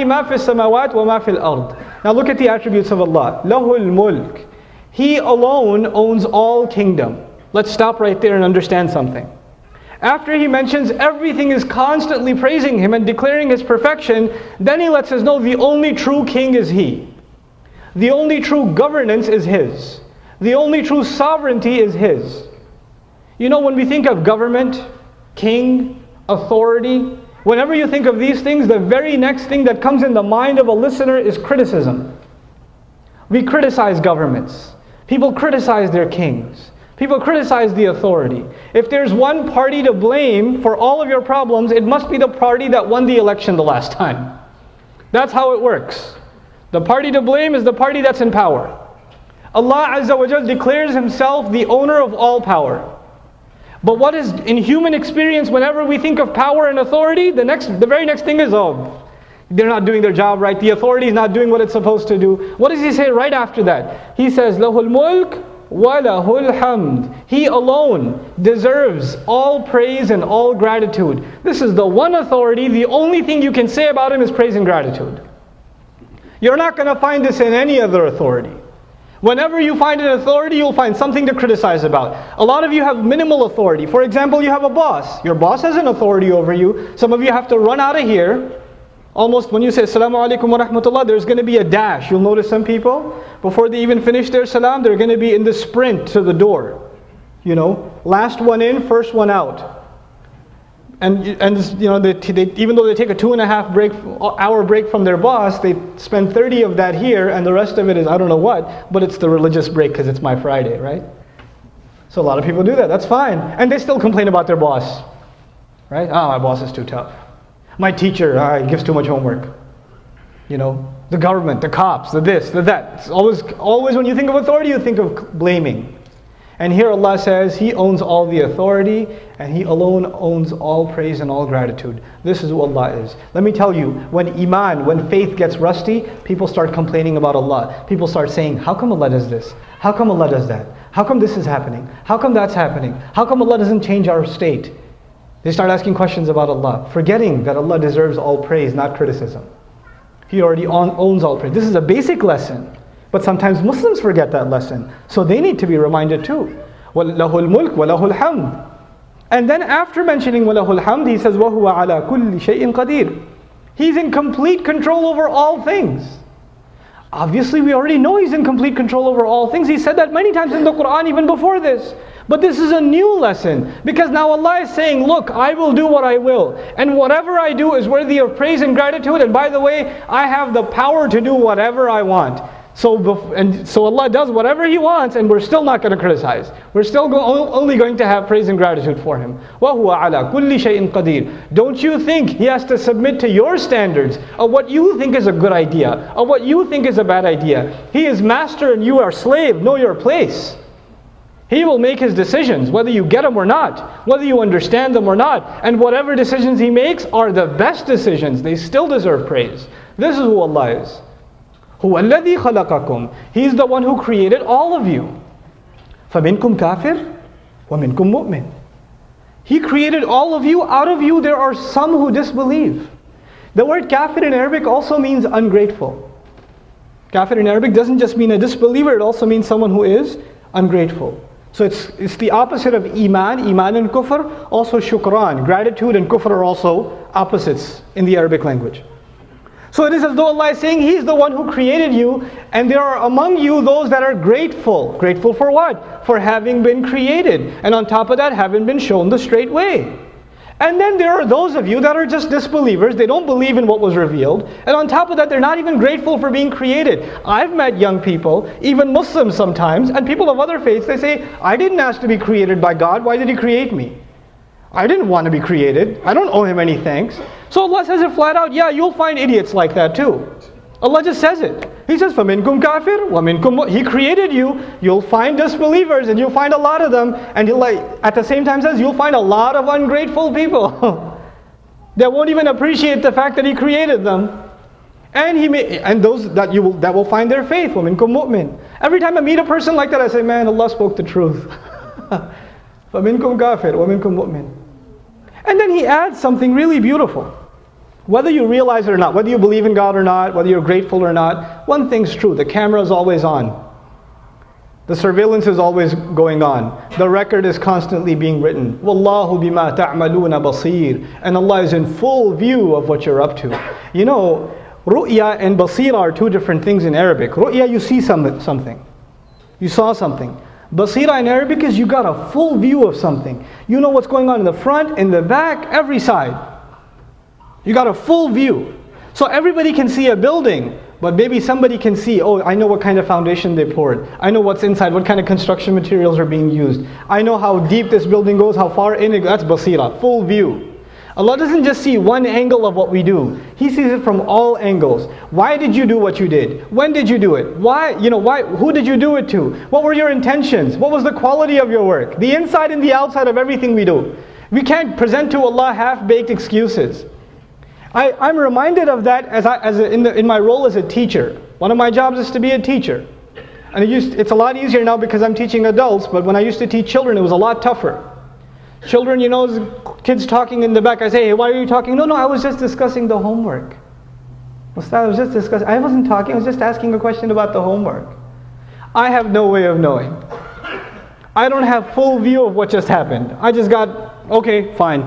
مَا فِي السَّمَاوَاتِ وَمَا فِي الْأَرْضِ. Now look at the attributes of Allah. لَهُ الْمُلْكِ. He alone owns all kingdom. Let's stop right there and understand something. After He mentions everything is constantly praising Him and declaring His perfection, then He lets us know the only true king is He. The only true governance is His. The only true sovereignty is His. You know, when we think of government, king, authority, whenever you think of these things, the very next thing that comes in the mind of a listener is criticism. We criticize governments. People criticize their kings. People criticize the authority. If there's one party to blame for all of your problems, it must be the party that won the election the last time. That's how it works. The party to blame is the party that's in power. Allah Azza wa Jal declares Himself the owner of all power. But what is in human experience, whenever we think of power and authority, the very next thing is, oh, they're not doing their job right. The authority is not doing what it's supposed to do. What does He say right after that? He says, Lahul mulk wa lahul hamd. He alone deserves all praise and all gratitude. This is the one authority. The only thing you can say about Him is praise and gratitude. You're not going to find this in any other authority. Whenever you find an authority, you'll find something to criticize about. A lot of you have minimal authority. For example, you have a boss. Your boss has an authority over you. Some of you have to run out of here. Almost when you say Assalamu alaikum wa rahmatullah, there's going to be a dash. You'll notice some people, before they even finish their salam, they're going to be in the sprint to the door. You know, last one in, first one out. And you know, they, even though they take a 2.5 hour break from their boss, they spend 30 of that here, and the rest of it is I don't know what, but it's the religious break because it's my Friday, right? So a lot of people do that. That's fine, and they still complain about their boss, right? Oh, my boss is too tough. My teacher gives too much homework. You know, the government, the cops, the this, the that. It's always when you think of authority, you think of blaming. And here Allah says He owns all the authority and He alone owns all praise and all gratitude. This is who Allah is. Let me tell you, when iman, when faith gets rusty, people start complaining about Allah. People start saying, how come Allah does this? How come Allah does that? How come this is happening? How come that's happening? How come Allah doesn't change our state? They start asking questions about Allah, forgetting that Allah deserves all praise, not criticism. He already owns all praise. This is a basic lesson. But sometimes Muslims forget that lesson. So they need to be reminded too. وَلَهُ الْمُلْكُ وَلَهُ الْحَمْدُ. And then after mentioning وَلَهُ الْحَمْدُ, He says وَهُوَ عَلَى كُلِّ شَيْءٍ قَدِيرٌ. He's in complete control over all things. Obviously we already know He's in complete control over all things. He said that many times in the Quran even before this. But this is a new lesson, because now Allah is saying, look, I will do what I will. And whatever I do is worthy of praise and gratitude. And by the way, I have the power to do whatever I want. So Allah does whatever He wants, and we're still not going to criticize. We're still only going to have praise and gratitude for Him. وَهُوَ عَلَى كُلِّ شَيْءٍ قَدِيرٌ. Don't you think He has to submit to your standards of what you think is a good idea, of what you think is a bad idea? He is master and you are slave. Know your place. He will make His decisions, whether you get them or not, whether you understand them or not. And whatever decisions He makes are the best decisions. They still deserve praise. This is who Allah is. هُوَ الَّذِي خَلَقَكُمْ. He's the one who created all of you. فَمِنْكُمْ كَافِرٌ وَمِنْكُمْ مُؤْمِنٌ. He created all of you. Out of you there are some who disbelieve. The word kafir in Arabic also means ungrateful. Kafir in Arabic doesn't just mean a disbeliever, it also means someone who is ungrateful. So it's the opposite of iman and kufr, also shukran. Gratitude and kufr are also opposites in the Arabic language. So it is as though Allah is saying He's the one who created you, and there are among you those that are grateful. Grateful for what? For having been created. And on top of that, having been shown the straight way. And then there are those of you that are just disbelievers. They don't believe in what was revealed. And on top of that, they're not even grateful for being created. I've met young people, even Muslims sometimes, and people of other faiths, they say, I didn't ask to be created by God. Why did He create me? I didn't want to be created. I don't owe Him any thanks. So Allah says it flat out, yeah, you'll find idiots like that too. Allah just says it. He says, فَمِنْكُمْ كَافِرٌ وَمِنْكُمْ. He created you. You'll find disbelievers, and you'll find a lot of them. And He'll at the same time says, you'll find a lot of ungrateful people that won't even appreciate the fact that He created them. And those that will find their faith. وَمِنْكُمْ مُؤْمِنٌ. Every time I meet a person like that, I say, man, Allah spoke the truth. فَمِنْكُمْ كَافِرٌ وَمِنْكُمْ مُؤْمِنٌ. And then He adds something really beautiful. Whether you realize it or not, whether you believe in God or not, whether you're grateful or not, one thing's true, the camera is always on. The surveillance is always going on. The record is constantly being written. وَاللَّهُ بِمَا تَعْمَلُونَ بَصِيرٌ. And Allah is in full view of what you're up to. You know, ru'ya and basira are two different things in Arabic. Ru'ya, you see something. You saw something. Basira in Arabic is you got a full view of something. You know what's going on in the front, in the back, every side. You got a full view. So everybody can see a building, but maybe somebody can see, oh, I know what kind of foundation they poured. I know what's inside, what kind of construction materials are being used. I know how deep this building goes, how far in it goes. That's basira, full view. Allah doesn't just see one angle of what we do. He sees it from all angles. Why did you do what you did? When did you do it? Why? Who did you do it to? What were your intentions? What was the quality of your work? The inside and the outside of everything we do. We can't present to Allah half-baked excuses. I'm reminded of that in my role as a teacher. One of my jobs is to be a teacher. And it's a lot easier now because I'm teaching adults, but when I used to teach children, it was a lot tougher. Children, kids talking in the back, I say, hey, why are you talking? No, I was just discussing the homework. I wasn't talking, I was just asking a question about the homework. I have no way of knowing. I don't have full view of what just happened. I just got, okay, fine.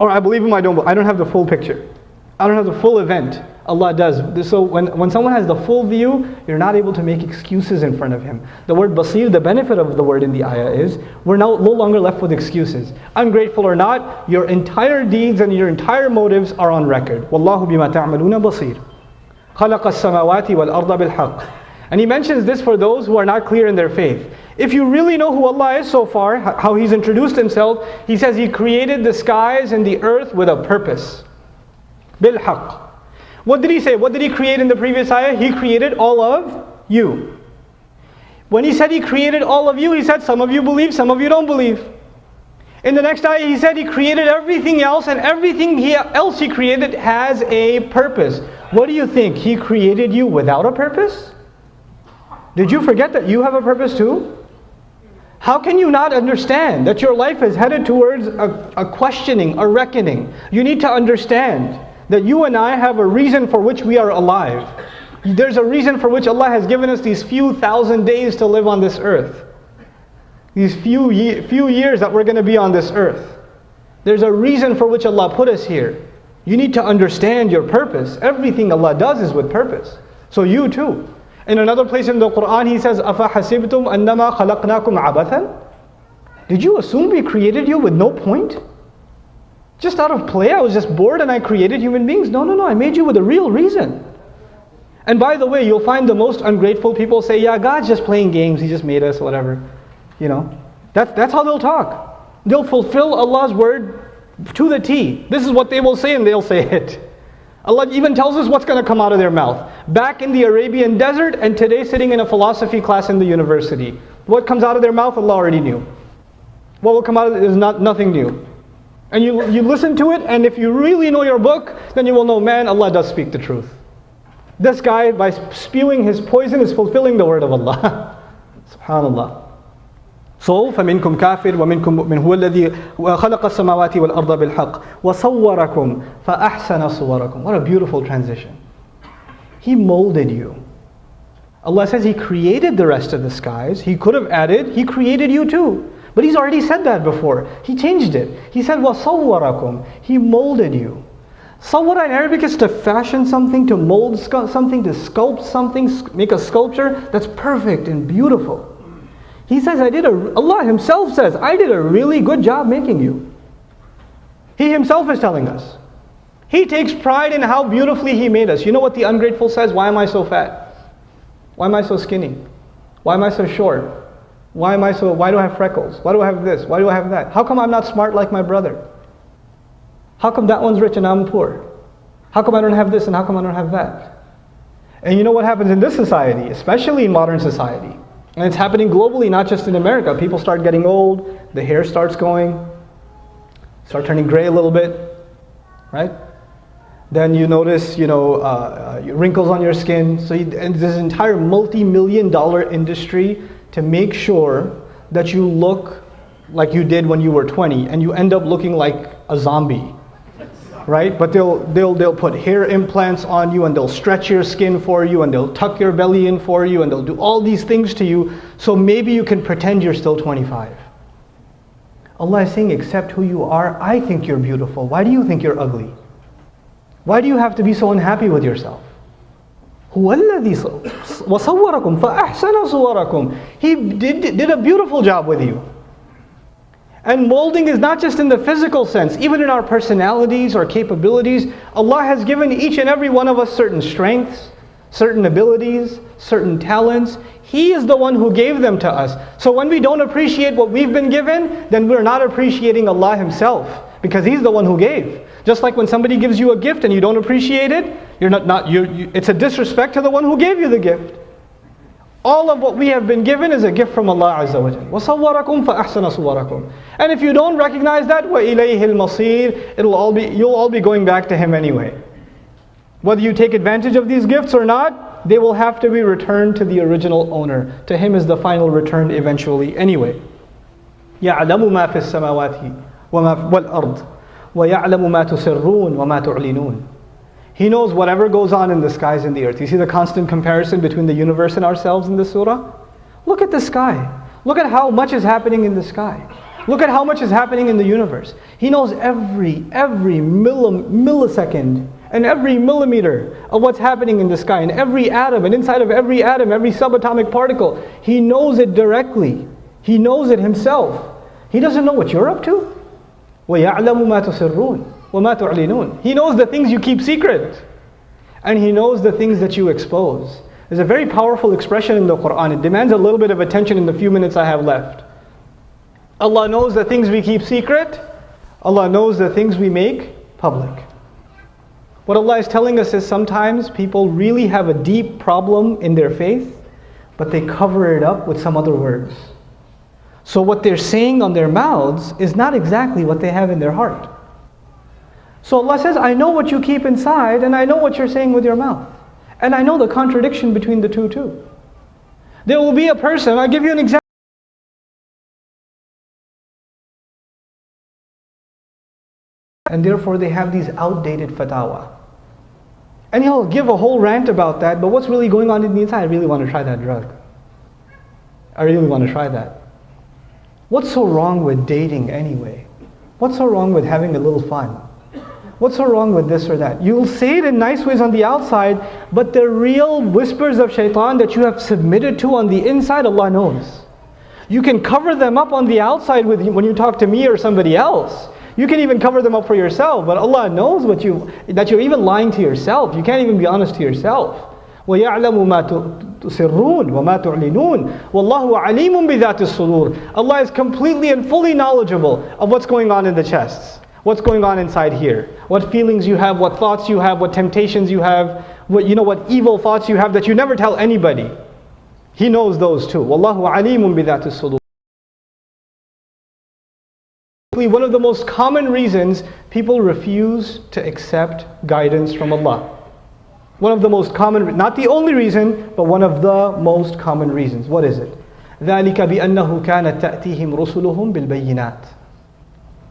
Or I believe him, I don't have the full picture. I don't have the full event. Allah does. So when someone has the full view, you're not able to make excuses in front of him. The word basir, the benefit of the word in the ayah is, we're now no longer left with excuses. Ungrateful or not, your entire deeds and your entire motives are on record. Wallahu bima ta'maluna basir. خَلَقَ السَّمَاوَاتِ وَالْأَرْضَ بِالْحَقِّ. And he mentions this for those who are not clear in their faith. If you really know who Allah is so far, how He's introduced Himself, He says He created the skies and the earth with a purpose. بِالْحَقِّ. What did He say? What did He create in the previous ayah? He created all of you. When He said He created all of you, He said some of you believe, some of you don't believe. In the next ayah He said He created everything else, and everything else He created has a purpose. What do you think? He created you without a purpose? Did you forget that you have a purpose too? How can you not understand that your life is headed towards a questioning, a reckoning? You need to understand that you and I have a reason for which we are alive. There's a reason for which Allah has given us these few thousand days to live on this earth. These few years that we're going to be on this earth. There's a reason for which Allah put us here. You need to understand your purpose. Everything Allah does is with purpose. So you too. In another place in the Quran He says, أَفَحَسِبْتُمْ أَنَّمَا خَلَقْنَاكُمْ عَبَثًا. Did you assume we created you with no point? Just out of play, I was just bored and I created human beings? No, I made you with a real reason. And by the way, you'll find the most ungrateful people say, yeah, God's just playing games, He just made us, whatever. That's how they'll talk. They'll fulfill Allah's word to the T. This is what they will say and they'll say it. Allah even tells us what's going to come out of their mouth. Back in the Arabian desert and today sitting in a philosophy class in the university. What comes out of their mouth, Allah already knew. What will come out of it is nothing new. And you listen to it, and if you really know your book, then you will know, man, Allah does speak the truth. This guy, by spewing his poison, is fulfilling the word of Allah. SubhanAllah. So, فَمِنْكُمْ كَافِرٌ وَمِنْكُمْ مُؤْمِنٌ هُوَ الَّذِي خَلَقَ السَّمَاوَاتِ وَالْأَرْضَ بِالْحَقِّ وَصَوَّرَكُمْ فَأَحْسَنَ صُوَرَكُمْ. What a beautiful transition. He molded you. Allah says He created the rest of the skies. He could have added, He created you too. But He's already said that before. He changed it. He said, وَصَوَّرَكُمْ. He molded you. Sawwara in Arabic is to fashion something, to mold something, to sculpt something, make a sculpture that's perfect and beautiful. He says, Allah Himself says, I did a really good job making you. He Himself is telling us. He takes pride in how beautifully He made us. You know what the ungrateful says? Why am I so fat? Why am I so skinny? Why am I so short? Why do I have freckles? Why do I have this? Why do I have that? How come I'm not smart like my brother? How come that one's rich and I'm poor? How come I don't have this and how come I don't have that? And you know what happens in this society, especially in modern society? And it's happening globally, not just in America. People start getting old, the hair starts going, start turning gray a little bit, right? Then you notice, wrinkles on your skin. So and this entire multi-million-dollar industry to make sure that you look like you did when you were 20, and you end up looking like a zombie. right? But they'll put hair implants on you, and they'll stretch your skin for you, and they'll tuck your belly in for you, and they'll do all these things to you, so maybe you can pretend you're still 25. Allah is saying, accept who you are. I think you're beautiful. Why do you think you're ugly? Why do you have to be so unhappy with yourself? هُوَ الَّذِي وَصَوَّرَكُمْ فَأَحْسَنَ صُوَرَكُمْ. He did a beautiful job with you. And molding is not just in the physical sense, even in our personalities or capabilities. Allah has given each and every one of us certain strengths, certain abilities, certain talents. He is the one who gave them to us. So when we don't appreciate what we've been given, then we're not appreciating Allah Himself, because He's the one who gave. Just like when somebody gives you a gift and you don't appreciate it, it's a disrespect to the one who gave you the gift. All of what we have been given is a gift from Allah Azza wa Jalla. وَصَوَّرَكُمْ فَأَحْسَنَ صُوَرَكُمْ. And if you don't recognize that, وَإِلَيْهِ الْمَصِيرِ, you'll all be going back to Him anyway. Whether you take advantage of these gifts or not, they will have to be returned to the original owner. To Him is the final return eventually anyway. يَعْلَمُ مَا فِي السَّمَاوَاتِ وَالْأَرْضِ وَيَعْلَمُ مَا تُسِرُّونَ وَمَا تُعْلِنُونَ. He knows whatever goes on in the skies and the earth. You see the constant comparison between the universe and ourselves in this surah? Look at the sky. Look at how much is happening in the sky. Look at how much is happening in the universe. He knows every millisecond and every millimeter of what's happening in the sky, and every atom, and inside of every atom, every subatomic particle. He knows it directly. He knows it Himself. He doesn't know what you're up to. وَيَعْلَمُ مَا تُسِرُّونَ وَمَا تُعْلِنُونَ. He knows the things you keep secret, and He knows the things that you expose. There's a very powerful expression in the Quran. It demands a little bit of attention in the few minutes I have left. Allah knows the things we keep secret. Allah knows the things we make public. What Allah is telling us is sometimes people really have a deep problem in their faith, but they cover it up with some other words. So what they're saying on their mouths is not exactly what they have in their heart. So Allah says, I know what you keep inside, and I know what you're saying with your mouth. And I know the contradiction between the two too. There will be a person, I'll give you an example. And therefore they have these outdated fatwa. And he'll give a whole rant about that, but what's really going on in the inside? I really want to try that drug. I really want to try that. What's so wrong with dating anyway? What's so wrong with having a little fun? What's so wrong with this or that? You'll say it in nice ways on the outside, but the real whispers of shaitan that you have submitted to on the inside, Allah knows. You can cover them up on the outside when you talk to me or somebody else. You can even cover them up for yourself, but Allah knows that you're even lying to yourself. You can't even be honest to yourself. وَيَعْلَمُ مَا تُسِرُّونَ وَمَا تُعْلِنُونَ وَاللَّهُ عَلِيمٌ بِذَاتِ الصُّدُورِ. Allah is completely and fully knowledgeable of what's going on in the chests. What's going on inside here. What feelings you have, what thoughts you have, what temptations you have, what evil thoughts you have that you never tell anybody. He knows those too. وَاللَّهُ عَلِيمٌ بِذَاتِ الصُّدُورِ. One of the most common reasons people refuse to accept guidance from Allah. One of the most common, not the only reason, but one of the most common reasons. What is it? ذَلِكَ بِأَنَّهُ كَانَتْ تَأْتِيهِمْ رُسُلُهُمْ بِالْبَيِّنَاتِ.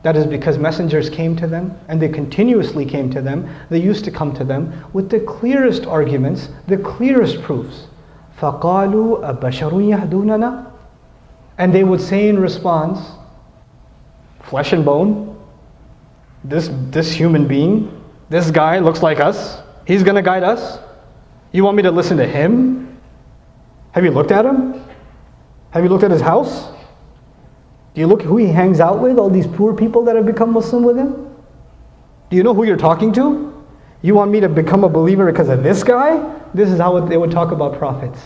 That is because messengers came to them, and they continuously came to them. They used to come to them with the clearest arguments, the clearest proofs. فَقَالُوا أَبَشَرٌ يَهْدُونَنَا. And they would say in response, flesh and bone, this human being, this guy looks like us, he's going to guide us? You want me to listen to him? Have you looked at him? Have you looked at his house? Do you look who he hangs out with, all these poor people that have become Muslim with him? Do you know who you're talking to? You want me to become a believer because of this guy? This is how they would talk about prophets.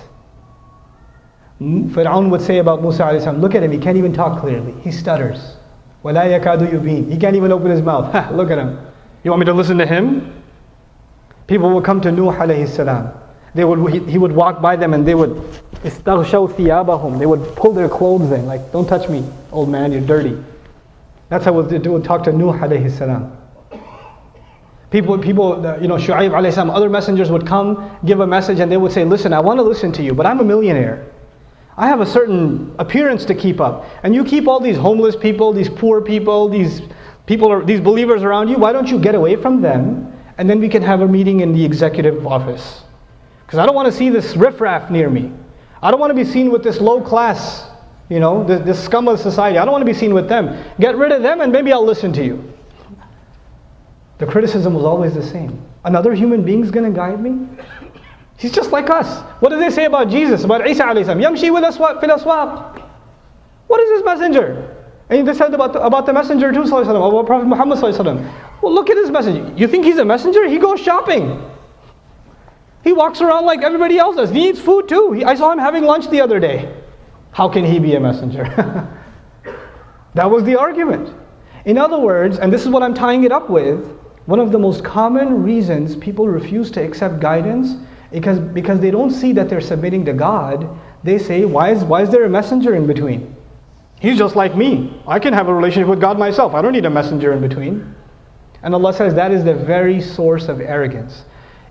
Fir'aun would say about Musa alayhi salam, look at him, he can't even talk clearly. He stutters. وَلَا يَكَادُ يُبِينُ. He can't even open his mouth. Look at him. You want me to listen to him? People would come to Nuh alayhi salam. He would walk by them and they would إِسْتَغْشَوْا ثِيَابَهُم. They would pull their clothes in, like, don't touch me, old man, you're dirty. That's how they would talk to Nuh alayhi salam. People, Shu'aib alayhi salam, other messengers would come, give a message, and they would say, listen, I want to listen to you, but I'm a millionaire. I have a certain appearance to keep up. And you keep all these homeless people, these poor people, these these believers around you, why don't you get away from them, and then we can have a meeting in the executive office. Because I don't want to see this riffraff near me. I don't want to be seen with this low class, this scum of society. I don't want to be seen with them. Get rid of them and maybe I'll listen to you. The criticism was always the same. Another human being's going to guide me? He's just like us. What do they say about Jesus, about Isa alayhi salam? Yamshi fil aswaq. What is this messenger? And they said about the messenger too, sallallahu alaihi wasallam, about Prophet Muhammad sallallahu alaihi wasallam. Well, look at his message. You think he's a messenger? He goes shopping. He walks around like everybody else does. He eats food too. I saw him having lunch the other day. How can he be a messenger? That was the argument. In other words, and this is what I'm tying it up with, one of the most common reasons people refuse to accept guidance because they don't see that they're submitting to God. They say, why is there a messenger in between? He's just like me. I can have a relationship with God myself. I don't need a messenger in between. And Allah says that is the very source of arrogance.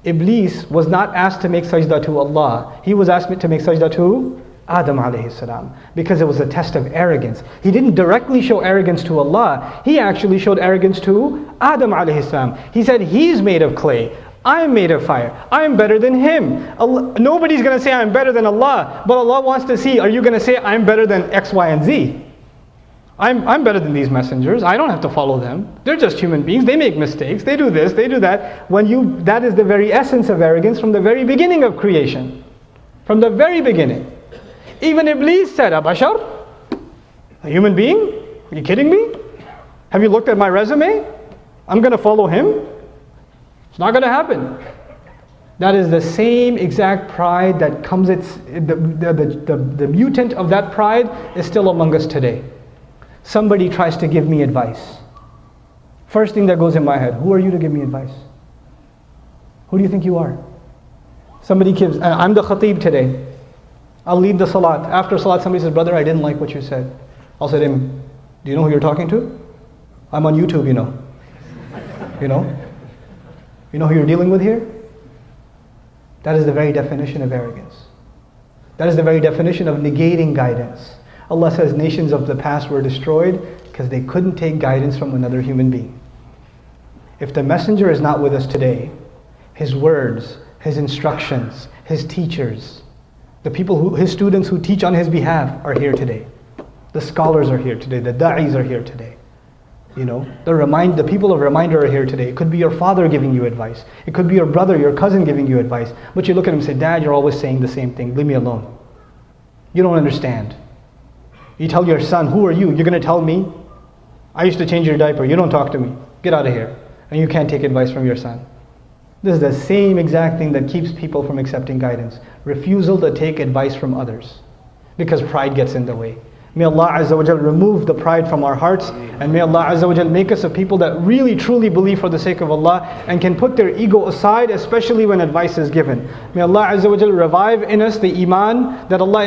Iblis was not asked to make sajda to Allah. He was asked to make sajda to Adam alayhi salam, because it was a test of arrogance. He didn't directly show arrogance to Allah. He actually showed arrogance to Adam alayhi salam. He said, he's made of clay. I'm made of fire. I'm better than him. Nobody's going to say I'm better than Allah. But Allah wants to see, are you going to say I'm better than X, Y, and Z? I'm better than these messengers. I don't have to follow them. They're just human beings. They make mistakes. They do this, they do that. That is the very essence of arrogance from the very beginning of creation. From the very beginning. Even Iblis said, Abashar? A human being? Are you kidding me? Have you looked at my resume? I'm going to follow him? It's not going to happen. That is the same exact pride that comes, the mutant of that pride is still among us today. Somebody tries to give me advice. First thing that goes in my head, who are you to give me advice? Who do you think you are? Somebody gives, I'm the khatib today. I'll lead the salat. After salat, somebody says, brother, I didn't like what you said. I'll say to him, do you know who you're talking to? I'm on YouTube, You know? You know who you're dealing with here? That is the very definition of arrogance. That is the very definition of negating guidance. Allah says nations of the past were destroyed because they couldn't take guidance from another human being. If the messenger is not with us today, his words, his instructions, his teachers, his students who teach on his behalf are here today. The scholars are here today. The da'is are here today. The people of reminder are here today. It could be your father giving you advice. It could be your brother, your cousin giving you advice. But you look at him and say, Dad, you're always saying the same thing. Leave me alone. You don't understand. You tell your son, who are you? You're going to tell me? I used to change your diaper. You don't talk to me. Get out of here. And you can't take advice from your son. This is the same exact thing that keeps people from accepting guidance. Refusal to take advice from others. Because pride gets in the way. May Allah Azza wa Jal remove the pride from our hearts, and may Allah Azza wa Jal make us a people that really truly believe for the sake of Allah and can put their ego aside, especially when advice is given. May Allah Azza wa Jal revive in us the iman that Allah